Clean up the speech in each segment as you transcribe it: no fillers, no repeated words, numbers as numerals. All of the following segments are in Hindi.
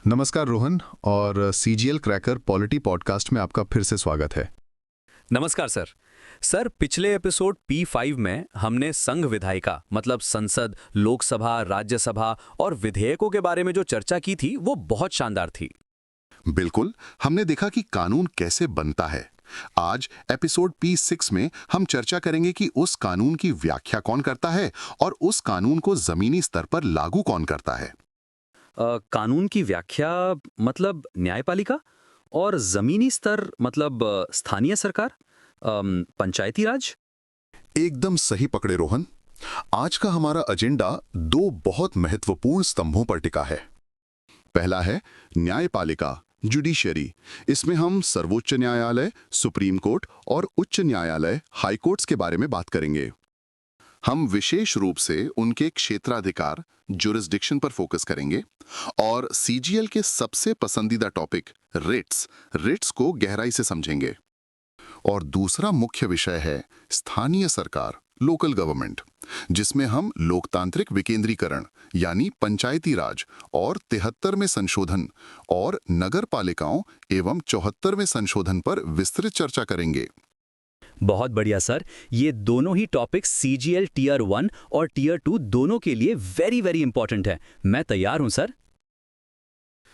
नमस्कार रोहन और सीजीएल क्रैकर पॉलिटी पॉडकास्ट में आपका फिर से स्वागत है। नमस्कार सर। पिछले एपिसोड P5 में हमने संघ विधायिका मतलब संसद, लोकसभा, राज्यसभा और विधेयकों के बारे में जो चर्चा की थी वो बहुत शानदार थी। बिल्कुल, हमने देखा कि कानून कैसे बनता है। आज एपिसोड P6 में हम चर्चा करेंगे कि उस कानून की व्याख्या कौन करता है और उस कानून को जमीनी स्तर पर लागू कौन करता है। कानून की व्याख्या मतलब न्यायपालिका और जमीनी स्तर मतलब स्थानीय सरकार, पंचायती राज। एकदम सही पकड़े रोहन। आज का हमारा एजेंडा दो बहुत महत्वपूर्ण स्तंभों पर टिका है। पहला है न्यायपालिका, जुडिशरी। इसमें हम सर्वोच्च न्यायालय, सुप्रीम कोर्ट और उच्च न्यायालय, हाई कोर्ट्स के बारे में बात करेंगे। हम विशेष रूप से उनके क्षेत्राधिकार, जुरिस्डिक्शन पर फोकस करेंगे और सीजीएल के सबसे पसंदीदा टॉपिक रिट्स को गहराई से समझेंगे। और दूसरा मुख्य विषय है स्थानीय सरकार, लोकल गवर्नमेंट, जिसमें हम लोकतांत्रिक विकेंद्रीकरण यानी पंचायती राज और 73वें संशोधन और नगर पालिकाओं एवं 74वें संशोधन पर विस्तृत चर्चा करेंगे। बहुत बढ़िया सर, ये दोनों ही टॉपिक्स CGL टियर 1 और टियर 2 दोनों के लिए वेरी वेरी इंपॉर्टेंट है। मैं तैयार हूं सर।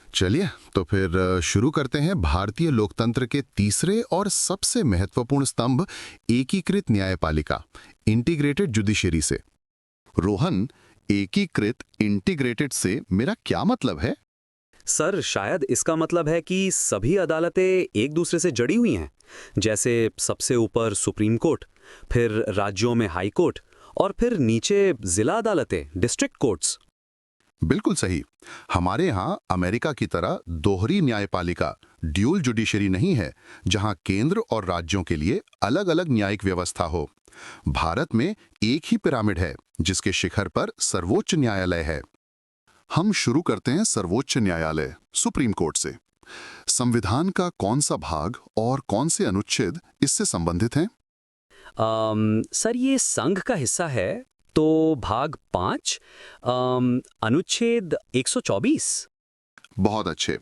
चलिए तो फिर शुरू करते हैं भारतीय लोकतंत्र के तीसरे और सबसे महत्वपूर्ण स्तंभ एकीकृत न्यायपालिका, इंटीग्रेटेड जुडिशरी से। रोहन, एकीकृत इंटीग्रेटेड से मेरा क्या मतलब है? सर शायद इसका मतलब है कि सभी अदालतें एक दूसरे से जड़ी हुई हैं। जैसे सबसे ऊपर सुप्रीम कोर्ट, फिर राज्यों में हाई कोर्ट और फिर नीचे जिला अदालतें, डिस्ट्रिक्ट कोर्ट्स। बिल्कुल सही। हमारे यहाँ अमेरिका की तरह दोहरी न्यायपालिका, ड्यूल जुडिशरी नहीं है, जहाँ केंद्र और राज्यों के लिए अलग अलग न्यायिक व्यवस्था हो। भारत में एक ही पिरामिड है जिसके शिखर पर सर्वोच्च न्यायालय है। हम शुरू करते हैं सर्वोच्च न्यायालय, सुप्रीम कोर्ट से। संविधान का कौन सा भाग और कौन से अनुच्छेद इससे संबंधित हैं? सर ये संघ का हिस्सा है, तो भाग 5, अनुच्छेद 124। बहुत अच्छे।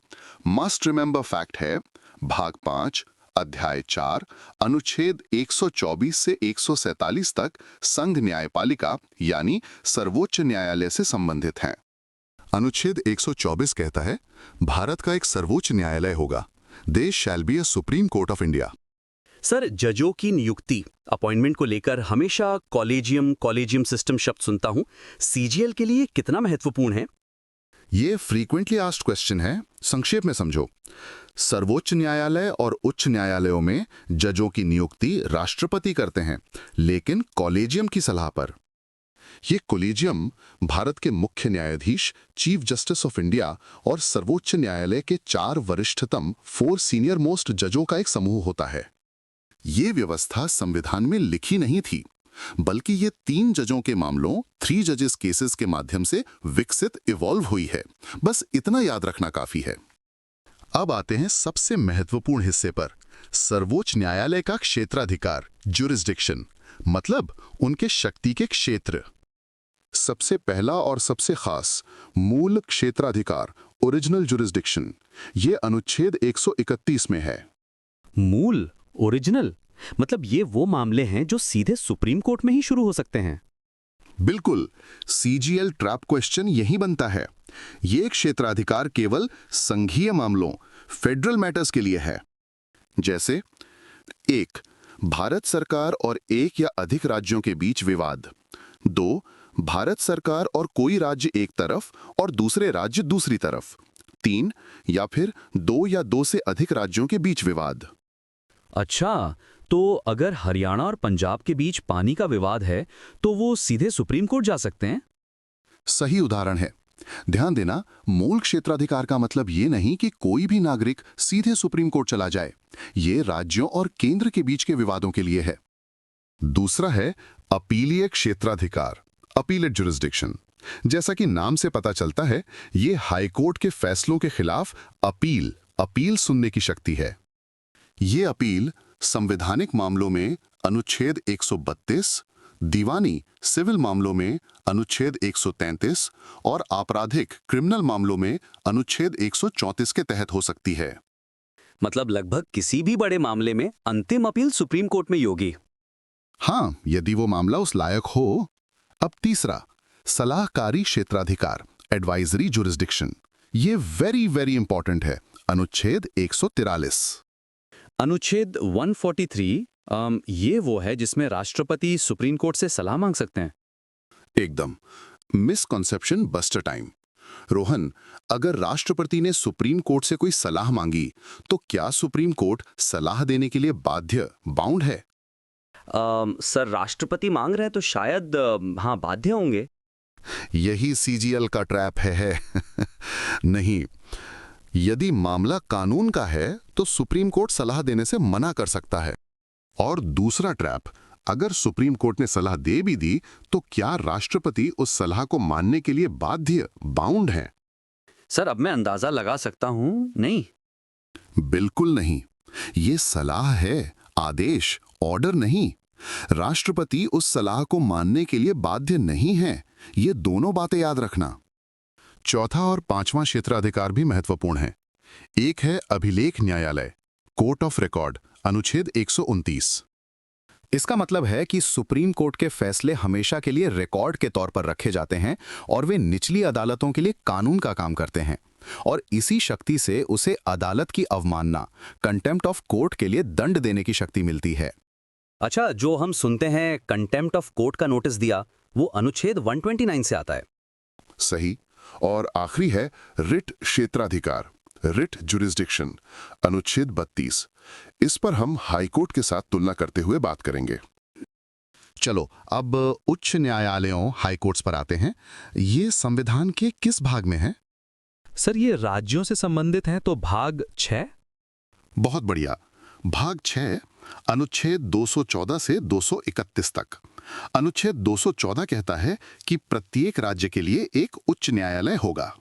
मस्ट रिमेंबर फैक्ट है भाग 5, अध्याय 4, अनुच्छेद 124 से 147 तक संघ न्यायपालिका यानी सर्वोच्च न्यायालय से संबंधित हैं। अनुच्छेद 124 कहता है, भारत का एक सर्वोच्च न्यायालय होगा। देश shall be a supreme court of India. Sir जजों की नियुक्ति, अपॉइंटमेंट को लेकर हमेशा कॉलेजियम सिस्टम शब्द सुनता हूं। CGL के लिए कितना महत्वपूर्ण है? ये फ्रीक्वेंटली आस्क्ड क्वेश्चन है। संक्षेप में समझो, सर्वोच्च न्यायालय और उच्च न्यायालयों में जजों की नियुक्ति राष्ट्रपति करते हैं, लेकिन कॉलेजियम की सलाह पर। ये कॉलेजियम भारत के मुख्य न्यायाधीश, चीफ जस्टिस ऑफ इंडिया और सर्वोच्च न्यायालय के 4 वरिष्ठतम 4 सीनियर मोस्ट जजों का एक समूह होता है। ये व्यवस्था संविधान में लिखी नहीं थी, बल्कि ये 3 जजों के मामलों, 3 जजेस केसेस के माध्यम से विकसित, इवॉल्व हुई है। बस इतना याद रखना काफी है। अब आते हैं सबसे महत्वपूर्ण हिस्से पर, सर्वोच्च न्यायालय का क्षेत्राधिकार, जुरिस्डिक्शन, मतलब उनके शक्ति के क्षेत्र। सबसे पहला और सबसे खास मूल क्षेत्राधिकार, ओरिजिनल जुरिस्डिक्शन, ये अनुच्छेद 131 में है। मूल, ओरिजिनल, मतलब ये वो मामले हैं जो सीधे सुप्रीम कोर्ट में ही शुरू हो सकते हैं। बिल्कुल, सीजीएल ट्रैप क्वेश्चन यही बनता है। ये क्षेत्राधिकार केवल संघीय मामलों, फेडरल मैटर्स के लिए है। जैसे 1, भारत सरकार और एक या अधिक राज्यों के बीच विवाद। 2, भारत सरकार और कोई राज्य एक तरफ और दूसरे राज्य दूसरी तरफ। 3, या फिर 2 या 2 से अधिक राज्यों के बीच विवाद। अच्छा, तो अगर हरियाणा और पंजाब के बीच पानी का विवाद है तो वो सीधे सुप्रीम कोर्ट जा सकते हैं? सही उदाहरण है। ध्यान देना, मूल क्षेत्राधिकार का मतलब ये नहीं कि कोई भी नागरिक सीधे सुप्रीम कोर्ट चला जाए। ये राज्यों और केंद्र के बीच के विवादों के लिए है। दूसरा है अपीलीय क्षेत्राधिकार, अपीलेट जुरिस्डिक्शन। जैसा कि नाम से पता चलता है, ये हाईकोर्ट के फैसलों के खिलाफ अपील सुनने की शक्ति है। ये अपील संवैधानिक मामलों में अनुच्छेद 132, दीवानी सिविल मामलों में अनुच्छेद 133 और आपराधिक क्रिमिनल मामलों में अनुच्छेद 134 के तहत हो सकती है। मतलब लगभग किसी भी बड़े मामले में अंतिम अपील सुप्रीम कोर्ट में योगी। हाँ, यदि वो मामला उस लायक हो। अब तीसरा, सलाहकारी क्षेत्राधिकार, एडवाइजरी जुरिस्डिक्शन। ये वेरी वेरी इंपॉर्टेंट है, अनुच्छेद 143। अनुच्छेद 143 ये वो है जिसमें राष्ट्रपति सुप्रीम कोर्ट से सलाह मांग सकते हैं। एकदम, मिसकॉन्सेप्शन बस्टर टाइम। रोहन, अगर राष्ट्रपति ने सुप्रीम कोर्ट से कोई सलाह मांगी तो क्या सुप्रीम कोर्ट सलाह देने के लिए बाउंड है? सर, राष्ट्रपति मांग रहे हैं तो शायद हाँ, बाध्य होंगे। यही सीजीएल का ट्रैप है। नहीं, यदि मामला कानून का है तो सुप्रीम कोर्ट सलाह देने से मना कर सकता है। और दूसरा ट्रैप, अगर सुप्रीम कोर्ट ने सलाह दे भी दी तो क्या राष्ट्रपति उस सलाह को मानने के लिए बाउंड है? सर, अब मैं अंदाजा लगा सकता हूँ, नहीं? बिल्कुल नहीं। ये सलाह है, आदेश, ऑर्डर नहीं। राष्ट्रपति उस सलाह को मानने के लिए बाध्य नहीं है। ये दोनों बातें याद रखना। चौथा और पांचवां क्षेत्राधिकार भी महत्वपूर्ण है। एक है अभिलेख न्यायालय, कोर्ट ऑफ रिकॉर्ड, अनुच्छेद 129। इसका मतलब है कि सुप्रीम कोर्ट के फैसले हमेशा के लिए रिकॉर्ड के तौर पर रखे जाते हैं और वे निचली अदालतों के लिए कानून का काम करते हैं, और इसी शक्ति से उसे अदालत की अवमानना, कंटेम्प्ट ऑफ कोर्ट के लिए दंड देने की शक्ति मिलती है। अच्छा, जो हम सुनते हैं कंटेम्प्ट ऑफ कोर्ट का नोटिस दिया, वो अनुच्छेद 129 से आता है। सही। और आखिरी है रिट क्षेत्राधिकार, रिट जुरिस्डिक्शन, अनुच्छेद 32। इस पर हम हाईकोर्ट के साथ तुलना करते हुए बात करेंगे। चलो अब उच्च न्यायालयों, हाईकोर्ट्स पर आते हैं। ये संविधान के किस भाग में है? सर, ये राज्यों से संबंधित हैं तो भाग 6। बहुत बढ़िया। भाग 6, अनुच्छेद 214 से 231 तक। अनुच्छेद 214 कहता है कि प्रत्येक राज्य के लिए एक उच्च न्यायालय होगा।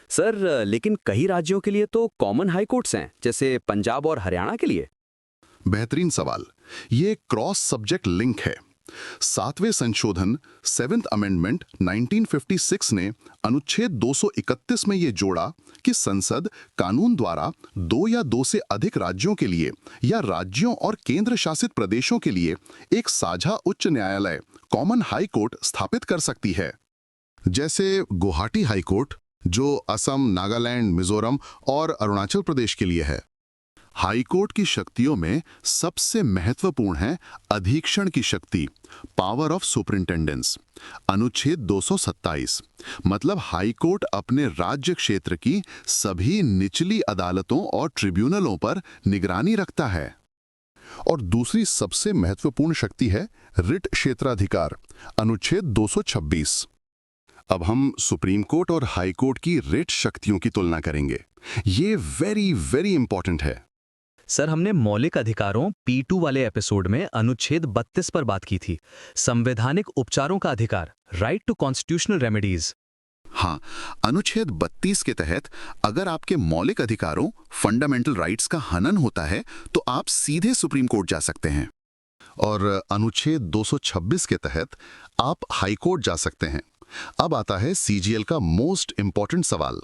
सर, लेकिन कई राज्यों के लिए तो कॉमन हाई कोर्ट्स हैं, जैसे पंजाब और हरियाणा के लिए। बेहतरीन सवाल। ये क्रॉस सब्जेक्ट लिंक है। 7वें संशोधन, 7th अमेंडमेंट 1956 ने अनुच्छेद 231 में ये जोड़ा कि संसद कानून द्वारा 2 या 2 से अधिक राज्यों के लिए या राज्यों और केंद्र शासित प्रदेशों के लिए एक साझा उच्च न्यायालय, कॉमन हाई कोर्ट स्थापित कर सकती है। जैसे गुवाहाटी हाई कोर्ट, जो असम, नागालैंड, मिजोरम और अरुणाचल प्रदेश के लिए है। हाईकोर्ट की शक्तियों में सबसे महत्वपूर्ण है अधीक्षण की शक्ति, पावर ऑफ सुपरिंटेंडेंस, अनुच्छेद 227। मतलब हाईकोर्ट अपने राज्य क्षेत्र की सभी निचली अदालतों और ट्रिब्यूनलों पर निगरानी रखता है। और दूसरी सबसे महत्वपूर्ण शक्ति है रिट क्षेत्राधिकार, अनुच्छेद 226। अब हम सुप्रीम कोर्ट और हाई कोर्ट की रिट शक्तियों की तुलना करेंगे। ये वेरी वेरी इंपॉर्टेंट है। सर, हमने मौलिक अधिकारों P2 वाले एपिसोड में अनुच्छेद 32 पर बात की थी, संवैधानिक उपचारों का अधिकार, राइट टू कॉन्स्टिट्यूशनल रेमेडीज। हाँ, अनुच्छेद 32 के तहत अगर आपके मौलिक अधिकारों, फंडामेंटल राइट्स का हनन होता है तो आप सीधे सुप्रीम कोर्ट जा सकते हैं। और अनुच्छेद 226 के तहत आप हाई कोर्ट जा सकते हैं। अब आता है सीजीएल का मोस्ट इंपॉर्टेंट सवाल।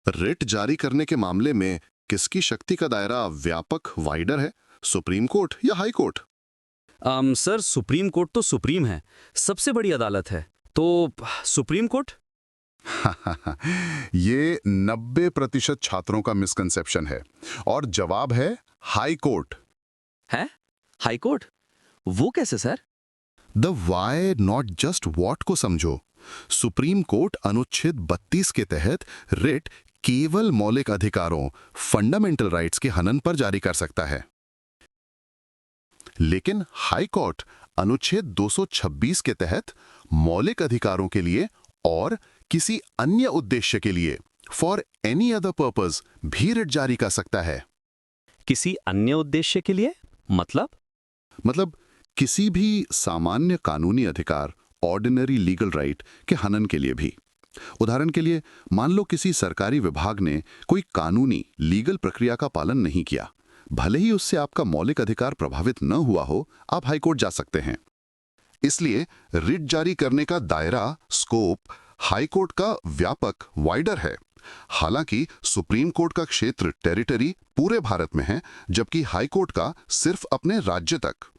रिट जारी करने के मामले में किसकी शक्ति का दायरा व्यापक, वाइडर है, सुप्रीम कोर्ट या high court? Sir, supreme court तो सुप्रीम है, सबसे बड़ी अदालत है, तो सुप्रीम कोर्ट। ये 90% छात्रों का मिसकंसेप्शन है और जवाब है हाई कोर्ट। है? High court? वो कैसे sir? The why not just what को समझो। सुप्रीम कोर्ट अनुच्छेद 32 के तहत रिट केवल मौलिक अधिकारों, फंडामेंटल राइट्स के हनन पर जारी कर सकता है, लेकिन हाई कोर्ट अनुच्छेद 226 के तहत मौलिक अधिकारों के लिए और किसी अन्य उद्देश्य के लिए, फॉर एनी अदर पर्पस, भी रिट जारी कर सकता है। किसी अन्य उद्देश्य के लिए? मतलब किसी भी सामान्य कानूनी अधिकार, ऑर्डिनरी लीगल राइट के हनन के लिए भी। उदाहरण के लिए, मान लो किसी सरकारी विभाग ने कोई कानूनी लीगल प्रक्रिया का पालन नहीं किया, भले ही उससे आपका मौलिक अधिकार प्रभावित न हुआ हो, आप हाईकोर्ट जा सकते हैं। इसलिए रिट जारी करने का दायरा, स्कोप, हाईकोर्ट का व्यापक, वाइडर है। हालांकि सुप्रीम कोर्ट का क्षेत्र, टेरिटरी, पूरे भारत में है, जबकि हाईकोर्ट का सिर्फ अपने राज्य तक।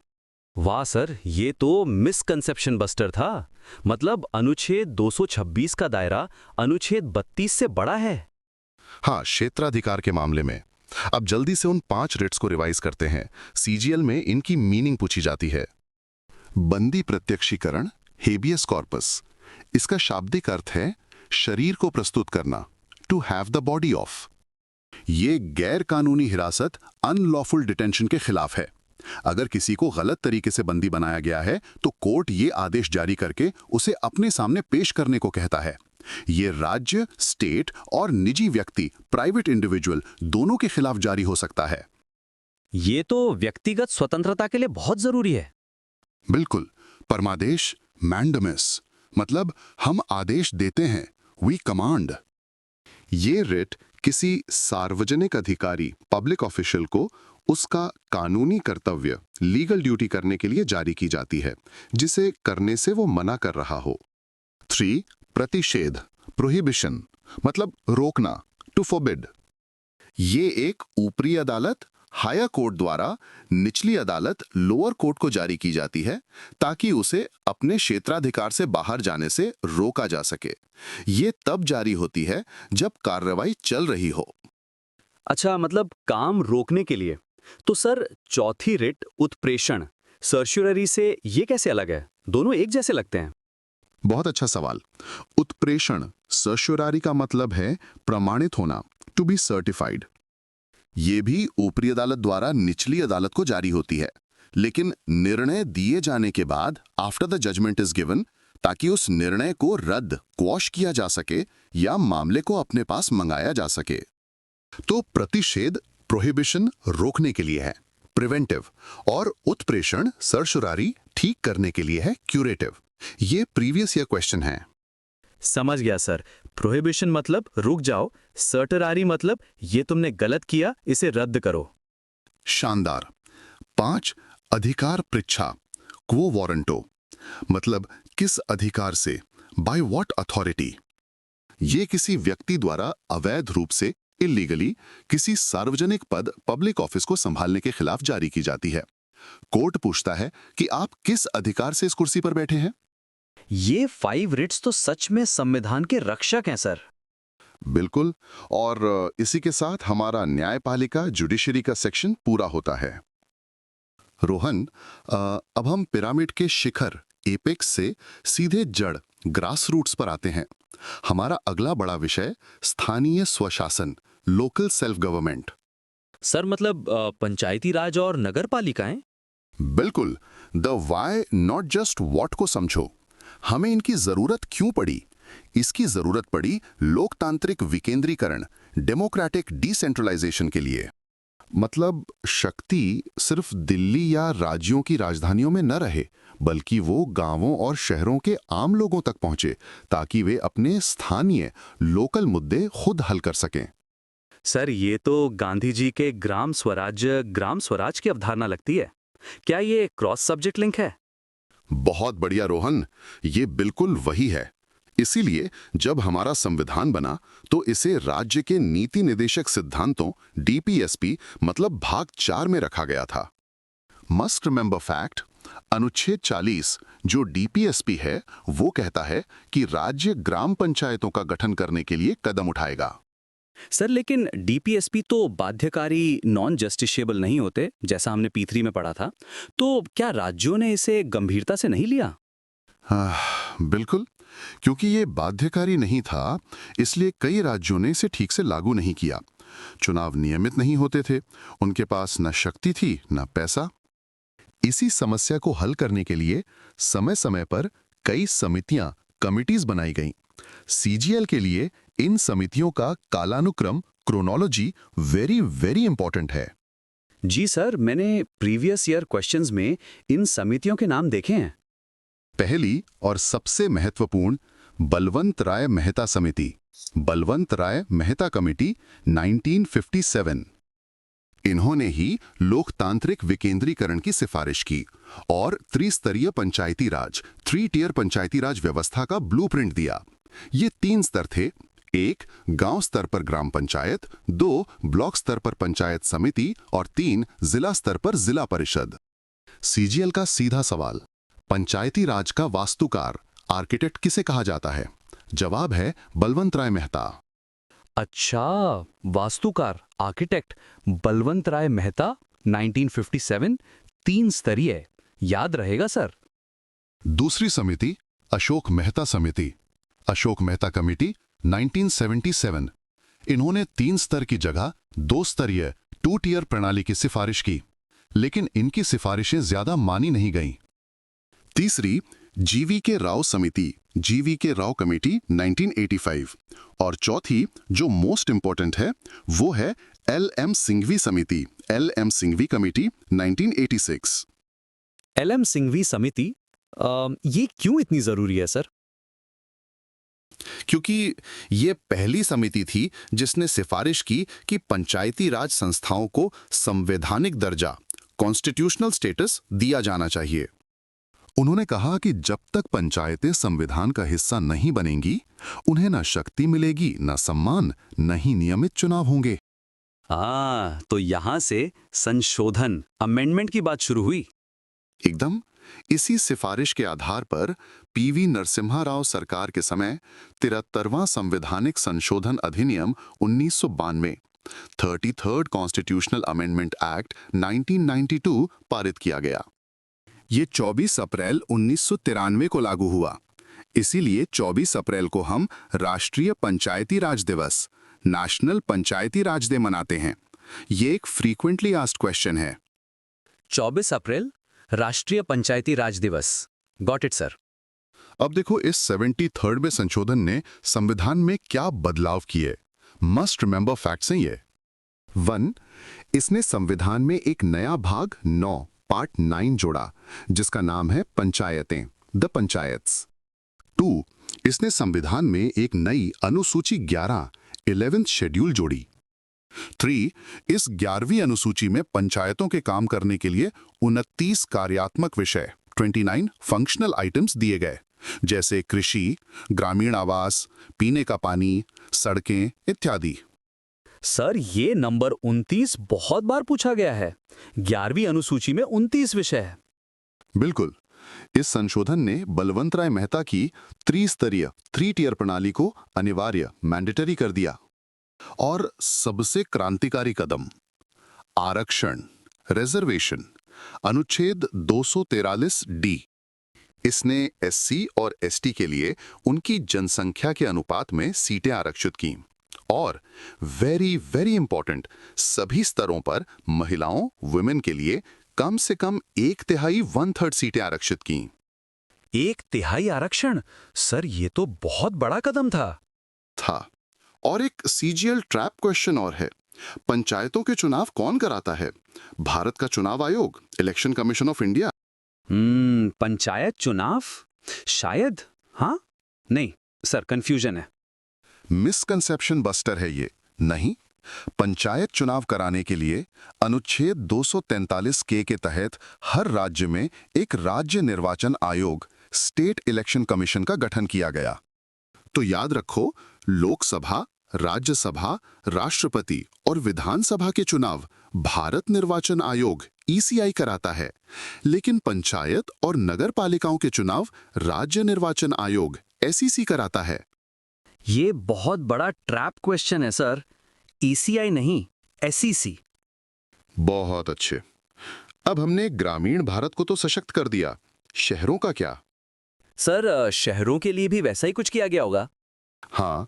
वाह सर, ये तो मिसकंसेप्शन बस्टर था। मतलब अनुच्छेद 226 का दायरा अनुच्छेद 32 से बड़ा है। हाँ, क्षेत्राधिकार के मामले में। अब जल्दी से उन 5 रिट्स को रिवाइज करते हैं। सीजीएल में इनकी मीनिंग पूछी जाती है। बंदी प्रत्यक्षीकरण, हेबियस कॉर्पस। इसका शाब्दिक अर्थ है शरीर को प्रस्तुत करना, to have the body of. ये गैर कानूनी हिरासत, अनलॉफुल डिटेंशन के खिलाफ है। अगर किसी को गलत तरीके से बंदी बनाया गया है तो कोर्ट ये आदेश जारी करके उसे अपने सामने पेश करने को कहता है। ये राज्य, स्टेट और निजी व्यक्ति, प्राइवेट इंडिविजुअल, दोनों के खिलाफ जारी हो सकता है। ये तो व्यक्तिगत स्वतंत्रता के लिए बहुत जरूरी है। बिल्कुल। परमादेश, मैंडमिस, मतलब हम आदेश देते हैं, वी कमांड। ये रिट किसी सार्वजनिक अधिकारी, पब्लिक ऑफिशियल को उसका कानूनी कर्तव्य, लीगल ड्यूटी करने के लिए जारी की जाती है, जिसे करने से वो मना कर रहा हो। 3. प्रतिषेध, प्रोहिबिशन, मतलब रोकना, टू फॉरबिड। ये एक ऊपरी अदालत, हायर कोर्ट द्वारा निचली अदालत, लोअर कोर्ट को जारी की जाती है ताकि उसे अपने क्षेत्राधिकार से बाहर जाने से रोका जा सके। ये तब जारी होती है जब कार्रवाई चल रही हो। अच्छा, मतलब काम रोकने के लिए। तो सर, चौथी रिट उत्प्रेषण, सर्च्युररी से ये कैसे अलग है? दोनों एक जैसे लगते हैं। बहुत अच्छा सवाल। उत्प्रेषण, सर्च्युररी का मतलब है प्रमाणित होना, टू बी सर्टिफाइड। ये भी ऊपरी अदालत द्वारा निचली अदालत को जारी होती है, लेकिन निर्णय दिए जाने के बाद, after the judgment is given, ताकि उस निर्णय को रद्द, क्वॉश किया जा सके या मामले को अपने पास मंगाया जा सके। तो प्रतिषेध, प्रोहिबिशन, रोकने के लिए है, प्रिवेंटिव, और उत्प्रेषण, सर्च्युररी, ठीक करने के लिए है, क्यूरेटिव। ये प्रीवियस ईयर क्वेश्चन है। समझ गया सर। प्रोहिबिशन मतलब रुक जाओ, सर्टरारी मतलब ये तुमने गलत किया, इसे रद्द करो। शानदार। 5. अधिकार पृच्छा, क्वो वारंटो, मतलब किस अधिकार से, बाय व्हाट अथॉरिटी। ये किसी व्यक्ति द्वारा अवैध रूप से, इलीगली, किसी सार्वजनिक पद, पब्लिक ऑफिस को संभालने के खिलाफ जारी की जाती है। कोर्ट पूछता है कि आप किस अधिकार से इस कुर्सी पर बैठे हैं। ये 5 रिट्स तो सच में संविधान के रक्षक हैं सर। बिल्कुल। और इसी के साथ हमारा न्यायपालिका, जुडिशरी का सेक्शन पूरा होता है। रोहन, अब हम पिरामिड के शिखर, एपेक्स से सीधे जड़, ग्रास रूट्स पर आते हैं। हमारा अगला बड़ा विषय स्थानीय स्वशासन, लोकल सेल्फ गवर्नमेंट। सर, मतलब पंचायती राज और नगर पालिकाएं। बिल्कुल। The why, not just what को समझो। हमें इनकी जरूरत क्यों पड़ी? इसकी जरूरत पड़ी लोकतांत्रिक विकेंद्रीकरण, डेमोक्रेटिक डिसेंट्रलाइजेशन के लिए। मतलब शक्ति सिर्फ दिल्ली या राज्यों की राजधानियों में न रहे, बल्कि वो गांवों और शहरों के आम लोगों तक पहुंचे, ताकि वे अपने स्थानीय, लोकल मुद्दे खुद हल कर सकें। सर, ये तो गांधी जी के ग्राम स्वराज की अवधारणा लगती है। क्या ये क्रॉस सब्जेक्ट लिंक है? बहुत बढ़िया रोहन, ये बिल्कुल वही है। इसीलिए जब हमारा संविधान बना तो इसे राज्य के नीति निदेशक सिद्धांतों, डीपीएसपी, मतलब भाग 4 में रखा गया था। मस्ट रिमेंबर फैक्ट, अनुच्छेद 40 जो डीपीएसपी है, वो कहता है कि राज्य ग्राम पंचायतों का गठन करने के लिए कदम उठाएगा। सर, लेकिन डीपीएसपी तो बाध्यकारी, नॉन जस्टिशिएबल नहीं होते, जैसा हमने P3 में पढ़ा था। तो क्या राज्यों ने इसे गंभीरता से नहीं लिया? बिल्कुल। क्योंकि ये बाध्यकारी नहीं था, इसलिए कई राज्यों ने इसे ठीक से लागू नहीं किया। चुनाव नियमित नहीं होते थे, उनके पास न शक्ति थी न पैसा। इसी समस्या को हल करने के लिए समय समय पर कई समितियां, कमिटीज बनाई गईं। सीजीएल के लिए इन समितियों का कालानुक्रम, क्रोनोलॉजी वेरी वेरी इंपॉर्टेंट है। जी सर, मैंने प्रीवियस ईयर क्वेश्चंस में इन समितियों के नाम देखे हैं। पहली और सबसे महत्वपूर्ण, बलवंत राय मेहता समिति, बलवंत राय मेहता कमेटी, 1957। इन्होंने ही लोकतांत्रिक विकेंद्रीकरण की सिफारिश की और त्रिस्तरीय पंचायती राज 3 टियर पंचायती राज व्यवस्था का ब्लूप्रिंट दिया। ये 3 स्तर थे। 1 गांव स्तर पर ग्राम पंचायत, 2 ब्लॉक स्तर पर पंचायत समिति और 3 जिला स्तर पर जिला परिषद। सीजीएल का सीधा सवाल, पंचायती राज का वास्तुकार आर्किटेक्ट किसे कहा जाता है? जवाब है बलवंत राय मेहता। अच्छा, वास्तुकार आर्किटेक्ट बलवंत राय मेहता 1957, 3 स्तरीय, याद रहेगा सर। दूसरी समिति अशोक मेहता समिति, अशोक मेहता कमेटी 1977। इन्होंने 3 स्तर की जगह 2 स्तरीय 2 टियर प्रणाली की सिफारिश की, लेकिन इनकी सिफारिशें ज्यादा मानी नहीं गईं। तीसरी जीवी के राव समिति, जीवी के राव कमेटी 1985 और चौथी जो मोस्ट इंपॉर्टेंट है वो है एल.एम. सिंघवी समिति, LM. Singhvi committee 1986। LM. Singhvi समिति, ये क्यों इतनी जरूरी है सर? क्योंकि ये पहली समिति थी जिसने सिफारिश की कि पंचायती राज संस्थाओं को संवैधानिक दर्जा, कॉन्स्टिट्यूशनल स्टेटस दिया जाना चाहिए। उन्होंने कहा कि जब तक पंचायतें संविधान का हिस्सा नहीं बनेंगी, उन्हें न शक्ति मिलेगी, न सम्मान, न ही नियमित चुनाव होंगे। तो यहां से संशोधन, अमेंडमेंट की बात शुरू हुई। एकदम इसी सिफारिश के आधार पर पीवी नरसिम्हा राव सरकार के समय 73वां संवैधानिक संशोधन अधिनियम 1992, 33rd कॉन्स्टिट्यूशनल अमेंडमेंट एक्ट 1992 पारित किया गया। ये 24 अप्रैल 1993 को लागू हुआ। इसीलिए 24 अप्रैल को हम राष्ट्रीय पंचायती राज दिवस, नेशनल पंचायती राज डे मनाते हैं। ये एक फ्रीक्वेंटली आस्क्ड क्वेश्चन है। 24 अप्रैल राष्ट्रीय पंचायती राज दिवस। Got it sir. अब देखो इस 73वें संशोधन ने संविधान में क्या बदलाव किए। मस्ट रिमेंबर फैक्ट्स हैं ये। 1. इसने संविधान में एक नया भाग 9 पार्ट 9 जोड़ा जिसका नाम है पंचायतें, द पंचायत्स। 2. इसने संविधान में एक नई अनुसूची 11th शेड्यूल जोड़ी। 3. इस 11वीं अनुसूची में पंचायतों के काम करने के लिए 29 कार्यात्मक विषय 29 फंक्शनल आइटम्स दिए गए, जैसे कृषि, ग्रामीण आवास, पीने का पानी, सड़कें इत्यादि। सर, ये नंबर 29 बहुत बार पूछा गया है। 11वीं अनुसूची में 29 विषय है। बिल्कुल। इस संशोधन ने बलवंत राय मेहता की त्रिस्तरीय 3 टियर प्रणाली को अनिवार्य मैंडेटरी कर दिया। और सबसे क्रांतिकारी कदम, आरक्षण, रिजर्वेशन, अनुच्छेद 243D। इसने एससी और एसटी के लिए उनकी जनसंख्या के अनुपात में सीटें आरक्षित की और वेरी वेरी इंपॉर्टेंट, सभी स्तरों पर महिलाओं, वुमेन के लिए कम से कम 1/3 1/3 सीटें आरक्षित की। 1/3 आरक्षण? सर, ये तो बहुत बड़ा कदम था। और एक सीजीएल ट्रैप क्वेश्चन और है, पंचायतों के चुनाव कौन कराता है? भारत का चुनाव आयोग, election commission of India. Panchayat चुनाव? शायद। हाँ, नहीं सर, कंफ्यूजन है। मिसकंसेप्शन बस्टर है ये। नहीं, पंचायत चुनाव कराने के लिए अनुच्छेद 243 के तहत हर राज्य में एक राज्य निर्वाचन आयोग, स्टेट इलेक्शन कमीशन का गठन किया गया। तो याद रखो, लोकसभा, राज्यसभा, राष्ट्रपति और विधानसभा के चुनाव भारत निर्वाचन आयोग ईसीआई कराता है, लेकिन पंचायत और नगर पालिकाओं के चुनाव राज्य निर्वाचन आयोग एसईसी कराता है। ये बहुत बड़ा ट्रैप क्वेश्चन है सर। ईसीआई नहीं, एसईसी। बहुत अच्छे। अब हमने ग्रामीण भारत को तो सशक्त कर दिया, शहरों का क्या? सर, शहरों के लिए भी वैसा ही कुछ किया गया होगा। हाँ,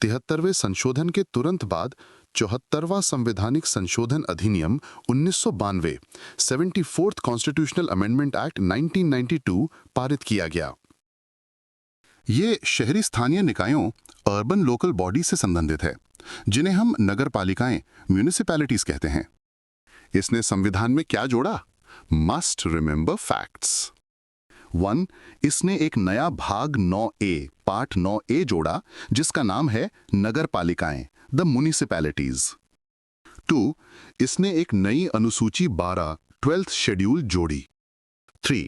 73वें संशोधन के तुरंत बाद 74वां संवैधानिक संशोधन अधिनियम 1992, 74th कॉन्स्टिट्यूशनल अमेंडमेंट एक्ट 1992 पारित किया गया। ये शहरी स्थानीय निकायों, अर्बन लोकल बॉडी से संबंधित है, जिन्हें हम नगर पालिकाएं, म्यूनिसिपैलिटीज कहते हैं। इसने संविधान में क्या जोड़ा? Must remember facts. 1. इसने एक नया भाग 9A, पार्ट 9A जोड़ा जिसका नाम है नगर पालिकाएं, द म्युनिसिपैलिटीज। 2. इसने एक नई अनुसूची 12 12th शेड्यूल जोड़ी। 3.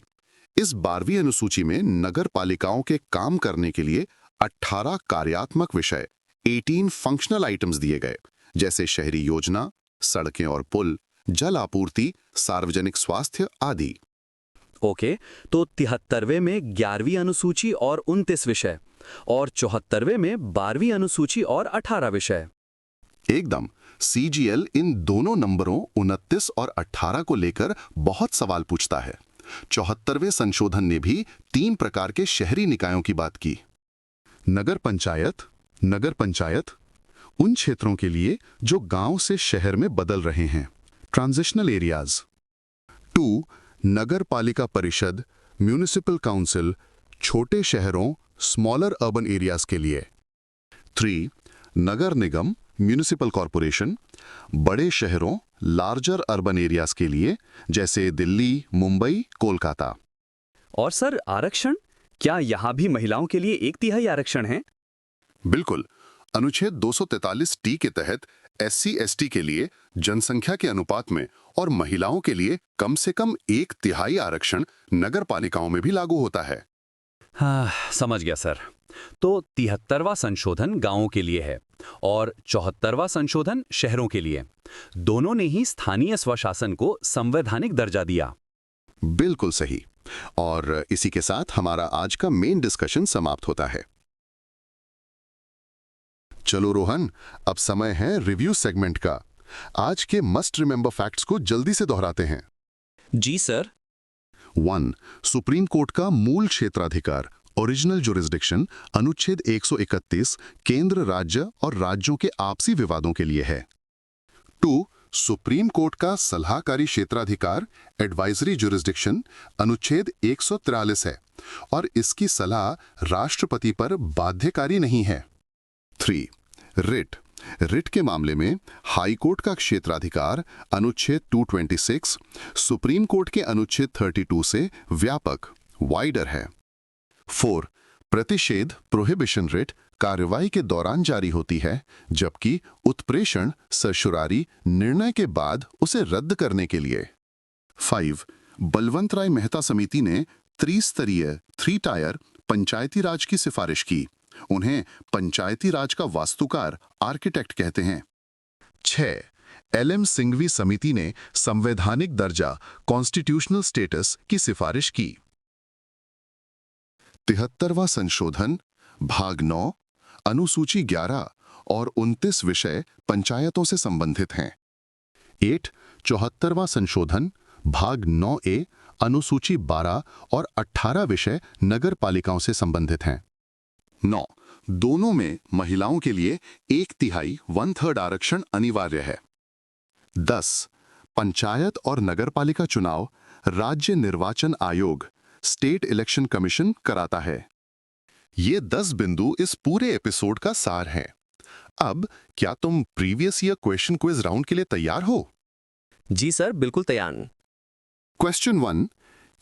इस 12वीं अनुसूची में नगर पालिकाओं के काम करने के लिए 18 कार्यात्मक विषय 18 फंक्शनल आइटम्स दिए गए, जैसे शहरी योजना, सड़कें और पुल, जल आपूर्ति, सार्वजनिक स्वास्थ्य आदि। ओके, तो 73वें में 11वीं अनुसूची और 29 विषय, और 74वें में 12वीं अनुसूची और 18 विषय। एकदम। CGL इन दोनों नंबरों 29 और 18 को लेकर बहुत सवाल पूछता है। 74वें संशोधन ने भी 3 प्रकार के शहरी निकायों की बात की। नगर पंचायत उन क्षेत्रों के लिए जो गांव से शहर में बदल रहे हैं, ट्रांजिशनल एरियाज। 2. नगर पालिका परिषद, म्यूनिसिपल काउंसिल, छोटे शहरों, स्मॉलर अर्बन एरियाज के लिए। 3. नगर निगम, म्यूनिसिपल कॉरपोरेशन, बड़े शहरों, लार्जर अर्बन एरियाज के लिए, जैसे दिल्ली, मुंबई, कोलकाता। और सर, आरक्षण, क्या यहाँ भी महिलाओं के लिए 1/3 आरक्षण है? बिल्कुल। अनुच्छेद 243T के तहत SC/ST के लिए जनसंख्या के अनुपात में और महिलाओं के लिए कम से कम 1/3 आरक्षण नगर पालिकाओं में भी लागू होता है। हाँ, समझ गया सर। तो 73वां संशोधन गांवों के लिए है और 74वां संशोधन शहरों के लिए। दोनों ने ही स्थानीय स्वशासन को संवैधानिक दर्जा दिया। बिल्कुल सही। और इसी के साथ हमारा आज का मेन डिस्कशन समाप्त होता है। चलो रोहन, अब समय है रिव्यू सेगमेंट का। आज के मस्ट रिमेंबर फैक्ट्स को जल्दी से दोहराते हैं। जी सर। 1. सुप्रीम कोर्ट का मूल क्षेत्राधिकार, ओरिजिनल जुरिस्डिक्शन, अनुच्छेद 131 केंद्र, राज्य और राज्यों के आपसी विवादों के लिए है। 2. सुप्रीम कोर्ट का सलाहकारी क्षेत्राधिकार, एडवाइजरी जुरिस्डिक्शन, अनुच्छेद 143 है और इसकी सलाह राष्ट्रपति पर बाध्यकारी नहीं है। 3. रिट के मामले में हाई कोर्ट का क्षेत्राधिकार, अनुच्छेद 226, सुप्रीम कोर्ट के अनुच्छेद 32 से व्यापक, वाइडर है। 4. प्रतिषेध, प्रोहिबिशन रिट कार्रवाई के दौरान जारी होती है, जबकि उत्प्रेषण, सर्शुरारी निर्णय के बाद उसे रद्द करने के लिए। 5. बलवंत राय मेहता समिति ने त्रिस्तरीय 3 टायर पंचायती राज की सिफारिश की। उन्हें पंचायती राज का वास्तुकार, आर्किटेक्ट कहते हैं। 6. LM सिंघवी समिति ने संवैधानिक दर्जा, कॉन्स्टिट्यूशनल स्टेटस की सिफारिश की। 73वां संशोधन, भाग 9, अनुसूची 11 और 29 विषय पंचायतों से संबंधित हैं। 8. 74वां संशोधन, भाग 9A, अनुसूची 12 और 18 विषय नगर पालिकाओं से संबंधित हैं। 9. दोनों में महिलाओं के लिए 1/3 1/3 आरक्षण अनिवार्य है। 10. पंचायत और नगरपालिका चुनाव राज्य निर्वाचन आयोग, स्टेट इलेक्शन कमीशन कराता है। ये 10 बिंदु इस पूरे एपिसोड का सार हैं। अब क्या तुम previous year question quiz round के लिए तैयार हो? जी सर, बिल्कुल तैयार। क्वेश्चन 1.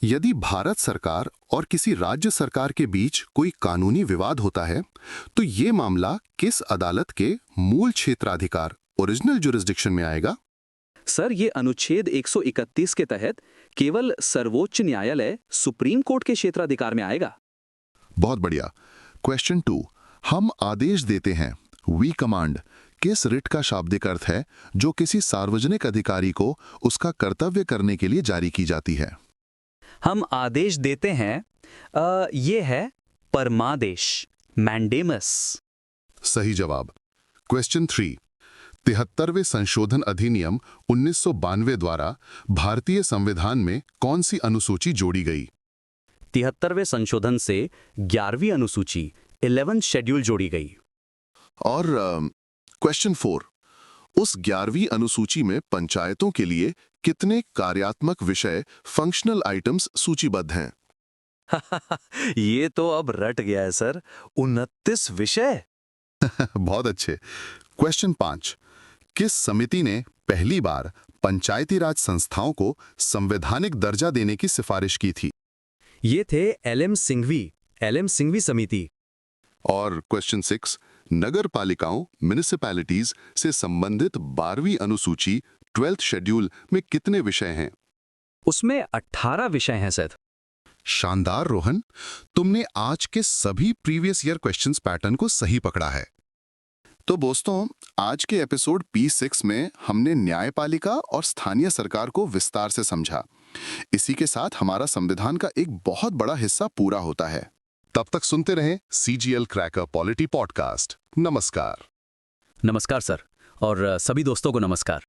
यदि भारत सरकार और किसी राज्य सरकार के बीच कोई कानूनी विवाद होता है, तो ये मामला किस अदालत के मूल क्षेत्राधिकार, ओरिजिनल जुरिस्डिक्शन में आएगा? सर, ये अनुच्छेद 131 के तहत केवल सर्वोच्च न्यायालय, सुप्रीम कोर्ट के क्षेत्राधिकार में आएगा। बहुत बढ़िया। क्वेश्चन 2. हम आदेश देते हैं, वी कमांड, किस रिट का शाब्दिक अर्थ है जो किसी सार्वजनिक अधिकारी को उसका कर्तव्य करने के लिए जारी की जाती है? हम आदेश देते हैं, ये है परमादेश, मैंडेमस। सही जवाब। क्वेश्चन 3. 73वें संशोधन अधिनियम 1992 द्वारा भारतीय संविधान में कौन सी अनुसूची जोड़ी गई? 73वें संशोधन से 11वीं अनुसूची, 11th शेड्यूल जोड़ी गई। और क्वेश्चन 4. उस 11वीं अनुसूची में पंचायतों के लिए कितने कार्यात्मक विषय, फंक्शनल आइटम्स सूचीबद्ध हैं? ये तो अब रट गया है सर, 29 विषय। बहुत अच्छे। क्वेश्चन 5. किस समिति ने पहली बार पंचायती राज संस्थाओं को संवैधानिक दर्जा देने की सिफारिश की थी? ये थे LM सिंघवी समिति। और क्वेश्चन 6. नगर पालिकाओं म्युनिसिपैलिटीज से संबंधित 12वीं अनुसूची 12th शेड्यूल में कितने विषय हैं? उसमें 18 विषय हैं सर। शानदार रोहन, तुमने आज के सभी प्रीवियस ईयर क्वेश्चंस पैटर्न को सही पकड़ा है। तो दोस्तों, आज के एपिसोड P6 में हमने न्यायपालिका और स्थानीय सरकार को विस्तार से समझा। इसी के साथ हमारा संविधान का एक बहुत बड़ा हिस्सा पूरा होता है। तब तक सुनते रहें CGL क्रैकर पॉलिटी पॉडकास्ट। नमस्कार। नमस्कार सर, और सभी दोस्तों को नमस्कार।